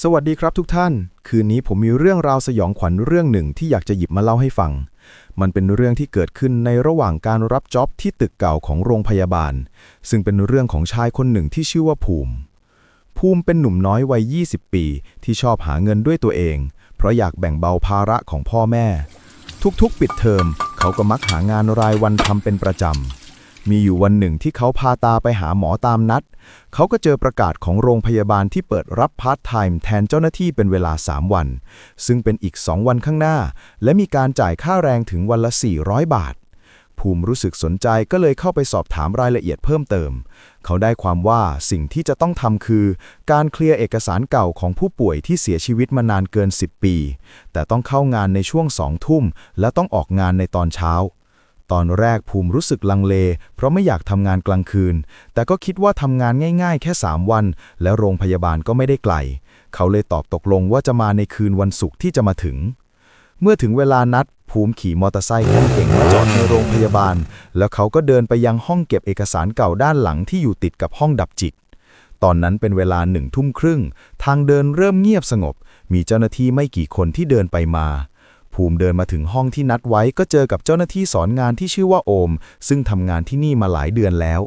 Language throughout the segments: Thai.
สวัสดีครับทุกท่าน คืนนี้ผมมีเรื่องราวสยองขวัญเรื่องหนึ่งที่อยากจะหยิบมาเล่าให้ฟัง มันเป็นเรื่องที่เกิดขึ้นในระหว่างการรับจ็อบที่ตึกเก่าของโรงพยาบาล ซึ่งเป็นเรื่องของชายคนหนึ่งที่ชื่อว่าภูมิเป็นหนุ่มน้อยวัย 20 ปีที่ชอบหาเงินด้วยตัวเอง เพราะอยากแบ่งเบาภาระของพ่อแม่ ทุกๆปิดเทอมเขาก็มักหางานรายวันทำเป็นประจำ มีอยู่วันหนึ่งที่เขาพาตาไปหาหมอตามนัด เขาก็เจอประกาศของโรงพยาบาลที่เปิดรับพาร์ทไทม์แทนเจ้าหน้าที่เป็นเวลา 3 วัน ซึ่งเป็นอีก 2 วันข้างหน้า และมีการจ่ายค่าแรงถึงวันละ 400 บาท ภูมิรู้สึกสนใจก็เลยเข้าไปสอบถามรายละเอียดเพิ่มเติม เขาได้ความว่าสิ่งที่จะต้องทำคือ การเคลียร์เอกสารเก่าของผู้ป่วยที่เสียชีวิตมานานเกิน 10 ปี แต่ต้องเข้างานในช่วง 2 ทุ่ม และต้องออกงานในตอนเช้า ตอนแรกภูมิรู้สึกลังเลเพราะไม่อยากทำงานกลางคืน แต่ก็คิดว่าทำงานง่ายๆแค่ 3 วัน และโรงพยาบาลก็ไม่ได้ไกล เขาเลยตอบตกลงว่าจะมาในคืนวันศุกร์ที่จะมาถึง เมื่อถึงเวลานัดภูมิขี่มอเตอร์ไซค์คันเก่งมาจอดในโรงพยาบาล แล้วเขาก็เดินไปยังห้องเก็บเอกสารเก่าด้านหลังที่อยู่ติดกับห้องดับจิต ตอนนั้นเป็นเวลา1:30 ทางเดินเริ่มเงียบสงบ มีเจ้าหน้าที่ไม่กี่คนที่เดินไปมาภูมิเดินมาถึงห้องที่นัดไว้ก็เจอกับเจ้าหน้าที่สอนงานที่ชื่อว่าโอมซึ่งทำงานที่นี่มาหลายเดือนแล้ว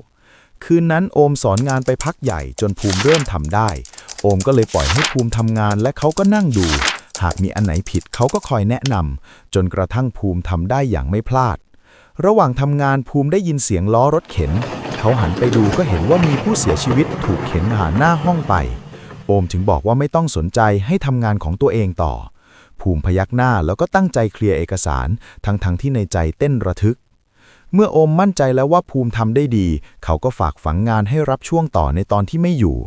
คืนนั้นโอมสอนงานไปพักใหญ่จนภูมิเริ่มทำได้โอมก็เลยปล่อยให้ภูมิทำงานและเขาก็นั่งดูหากมีอันไหนผิดเขาก็คอยแนะนำจนกระทั่งภูมิทำได้อย่างไม่พลาดระหว่างทำงานภูมิได้ยินเสียงล้อรถเข็นเขาหันไปดูก็เห็นว่ามีผู้เสียชีวิตถูกเข็นหาหน้าห้องไปโอมถึงบอกว่าไม่ต้องสนใจให้ทำงานของตัวเองต่อภูมิพยักหน้าแล้วก็ตั้งใจเคลียร์เอกสารทั้งที่ในใจเต้นระทึกเมื่อโอมมั่นใจแล้วว่าภูมิทำได้ดีเขาก็ฝากฝังงานให้รับช่วงต่อในตอนที่ไม่อยู่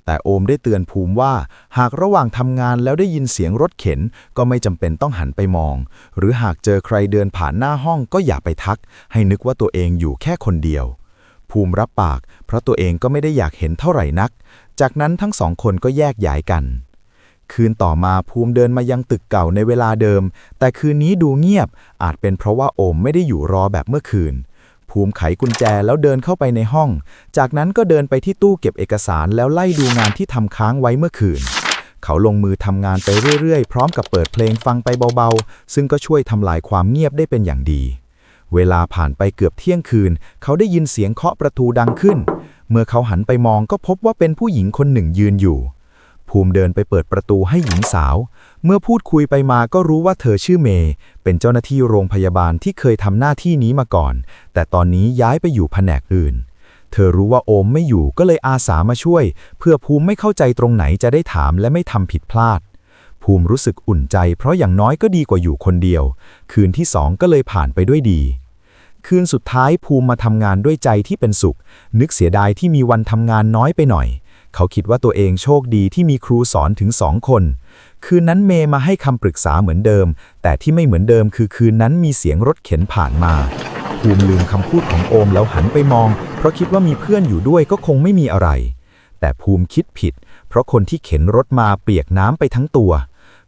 แต่โอมได้เตือนภูมิว่าหากระหว่างทำงานแล้วได้ยินเสียงรถเข็นก็ไม่จำเป็นต้องหันไปมองหรือหากเจอใครเดินผ่านหน้าห้องก็อย่าไปทักให้นึกว่าตัวเองอยู่แค่คนเดียวภูมิรับปากเพราะตัวเองก็ไม่ได้อยากเห็นเท่าไหร่นักจากนั้นทั้งสองคนก็แยกย้ายกันคืนต่อมาภูมิเดินมายังตึกเก่าในเวลาเดิมแต่คืนนี้ดูเงียบอาจเป็นเพราะว่าโอมไม่ได้อยู่รอแบบเมื่อคืนภูมิไขกุญแจแล้วเดินเข้าไปในห้องจากนั้นก็เดินไปที่ตู้เก็บเอกสารแล้วไล่ดูงานที่ทำค้างไว้เมื่อคืนเขาลงมือทำงานไปเรื่อยๆพร้อมกับเปิดเพลงฟังไปเบาๆซึ่งก็ช่วยทำลายความเงียบได้เป็นอย่างดีเวลาผ่านไปเกือบเที่ยงคืนเขาได้ยินเสียงเคาะประตูดังขึ้นเมื่อเขาหันไปมองก็พบว่าเป็นผู้หญิงคนหนึ่งยืนอยู่ภูมิเดินไปเปิดประตูให้หญิงสาวเมื่อพูดคุยไปมาก็รู้ว่าเธอชื่อเมย์เป็นเจ้าหน้าที่โรงพยาบาลที่เคยทำหน้าที่นี้มาก่อนแต่ตอนนี้ย้ายไปอยู่แผนกอื่นเธอรู้ว่าโอมไม่อยู่ก็เลยอาสามาช่วยเพื่อภูมิไม่เข้าใจตรงไหนจะได้ถามและไม่ทำผิดพลาดภูมิรู้สึกอุ่นใจเพราะอย่างน้อยก็ดีกว่าอยู่คนเดียวคืนที่2ก็เลยผ่านไปด้วยดีคืนสุดท้ายภูมิมาทำงานด้วยใจที่เป็นสุขนึกเสียดายที่มีวันทำงานน้อยไปหน่อยเขาคิดว่าตัวเองโชคดีที่มีครูสอนถึง2 คนคืนนั้นเมย์มาให้คำปรึกษาเหมือนเดิมแต่ที่ไม่เหมือนเดิมคือคืนนั้นมีเสียงรถเข็นผ่านมาภูมิลืมคำพูดของโอมแล้วหันไปมองเพราะคิดว่ามีเพื่อนอยู่ด้วยก็คงไม่มีอะไรแต่ภูมิคิดผิดเพราะคนที่เข็นรถมาเปียกน้ำไปทั้งตัว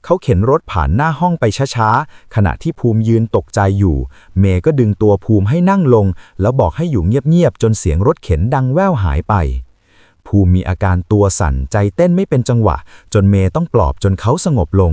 เขาเข็นรถผ่านหน้าห้องไปช้าๆขณะที่ภูมิยืนตกใจอยู่เมย์ก็ดึงตัวภูมิให้นั่งลงแล้วบอกให้อยู่เงียบๆจนเสียงรถเข็นดังแว่วหายไปภูมิมีอาการตัวสั่นใจเต้นไม่เป็นจังหวะจนเมย์ต้องปลอบจนเขาสงบลง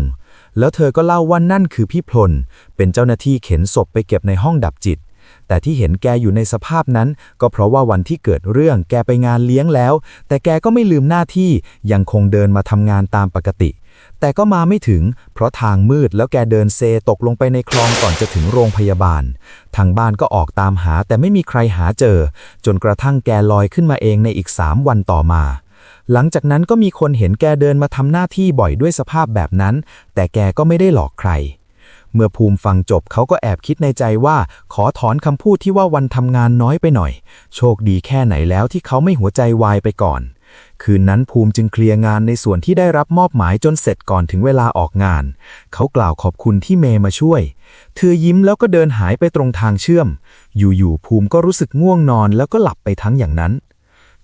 แล้วเธอก็เล่าว่านั่นคือพี่พลเป็นเจ้าหน้าที่เข็นศพไปเก็บในห้องดับจิตแต่ที่เห็นแกอยู่ในสภาพนั้นก็เพราะว่าวันที่เกิดเรื่องแกไปงานเลี้ยงแล้วแต่แกก็ไม่ลืมหน้าที่ยังคงเดินมาทำงานตามปกติแต่ก็มาไม่ถึงเพราะทางมืดแล้วแกเดินเซตกลงไปในคลองก่อนจะถึงโรงพยาบาลทางบ้านก็ออกตามหาแต่ไม่มีใครหาเจอจนกระทั่งแกลอยขึ้นมาเองในอีก3 วันต่อมาหลังจากนั้นก็มีคนเห็นแกเดินมาทำหน้าที่บ่อยด้วยสภาพแบบนั้นแต่แกก็ไม่ได้หลอกใครเมื่อภูมิฟังจบเขาก็แอบคิดในใจว่าขอถอนคำพูดที่ว่าวันทำงานน้อยไปหน่อยโชคดีแค่ไหนแล้วที่เขาไม่หัวใจวายไปก่อนคืนนั้นภูมิจึงเคลียร์งานในส่วนที่ได้รับมอบหมายจนเสร็จก่อนถึงเวลาออกงานเขากล่าวขอบคุณที่เมย์มาช่วยเธอยิ้มแล้วก็เดินหายไปตรงทางเชื่อมอยู่ๆภูมิก็รู้สึกง่วงนอนแล้วก็หลับไปทั้งอย่างนั้น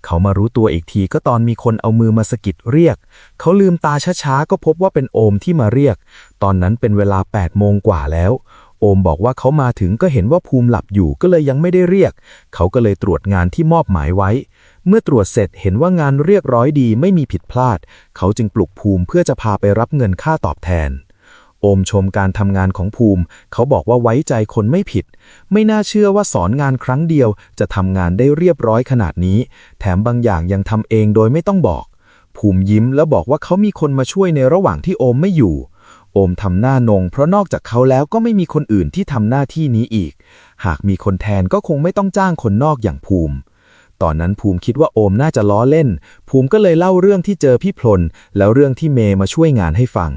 เขามารู้ตัวอีกทีก็ตอนมีคนเอามือมาสะกิดเรียกเขาลืมตาช้าๆก็พบว่าเป็นโอมที่มาเรียกตอนนั้นเป็นเวลา8 โมงกว่าแล้วโอมบอกว่าเขามาถึงก็เห็นว่าภูมิหลับอยู่ก็เลยยังไม่ได้เรียกเขาก็เลยตรวจงานที่มอบหมายไว้ เมื่อตรวจเสร็จเห็นว่างานเรียบร้อยดีไม่มีผิดพลาดเขาจึงปลุกภูมิเพื่อจะพาไปรับเงินค่าตอบแทนโอมชมการทำงานของภูมิเขาบอกว่าไว้ใจคนไม่ผิดไม่น่าเชื่อว่าสอนงานครั้งเดียวจะทำงานได้เรียบร้อยขนาดนี้แถมบางอย่างยังทำเองโดยไม่ต้องบอกภูมิยิ้มแล้วบอกว่าเขามีคนมาช่วยในระหว่างที่โอมไม่อยู่โอมทำหน้านงเพราะนอกจากเขาแล้วก็ไม่มีคนอื่นที่ทำหน้าที่นี้อีกหากมีคนแทนก็คงไม่ต้องจ้างคนนอกอย่างภูมิตอนนั้นภูมิคิดว่าโอมน่าจะล้อเล่นภูมิก็เลยเล่าเรื่องที่เจอพี่พลแล้วเรื่องที่เมย์มาช่วยงานให้ฟัง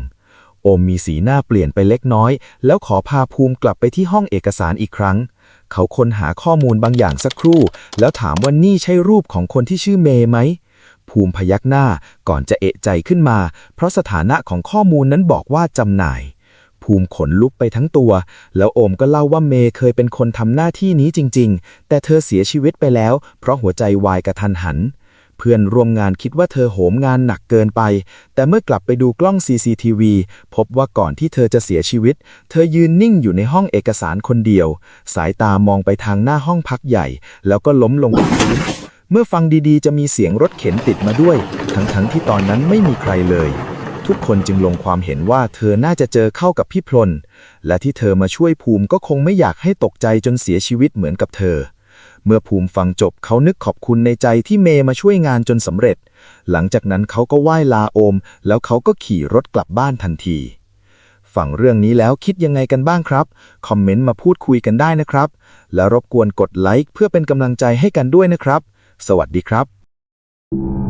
โอมมีสีหน้าเปลี่ยนไปเล็กน้อยแล้วขอพาภูมิกลับไปที่ห้องเอกสารอีกครั้งเขาค้นหาข้อมูลบางอย่างสักครู่แล้วถามว่านี่ใช่รูปของคนที่ชื่อเมย์ไหมภูมิพยักหน้าก่อนจะเอะใจขึ้นมาเพราะสถานะของข้อมูลนั้นบอกว่าจำหน่ายภูมิขนลุกไปทั้งตัวแล้วโอมก็เล่าว่าเมย์เคยเป็นคนทำหน้าที่นี้จริงๆแต่เธอเสียชีวิตไปแล้วเพราะหัวใจวายกระทันหันเพื่อนร่วมงานคิดว่าเธอโหมงานหนักเกินไปแต่เมื่อกลับไปดูกล้อง CCTV พบว่าก่อนที่เธอจะเสียชีวิตเธอยืนนิ่งอยู่ในห้องเอกสารคนเดียวสายตามองไปทางหน้าห้องพักใหญ่แล้วก็ล้มลงกับพื้นเมื่อฟังดีๆจะมีเสียงรถเข็นติดมาด้วยทั้งที่ตอนนั้นไม่มีใครเลยทุกคนจึงลงความเห็นว่าเธอน่าจะเจอเข้ากับพี่พลและที่เธอมาช่วยภูมิก็คงไม่อยากให้ตกใจจนเสียชีวิตเหมือนกับเธอเมื่อภูมิฟังจบเขานึกขอบคุณในใจที่เมย์มาช่วยงานจนสำเร็จหลังจากนั้นเขาก็ไหว้ลาโอมแล้วเขาก็ขี่รถกลับบ้านทันทีฟังเรื่องนี้แล้วคิดยังไงกันบ้างครับคอมเมนต์มาพูดคุยกันได้นะครับและรบกวนกดไลค์เพื่อเป็นกำลังใจให้กันด้วยนะครับสวัสดีครับ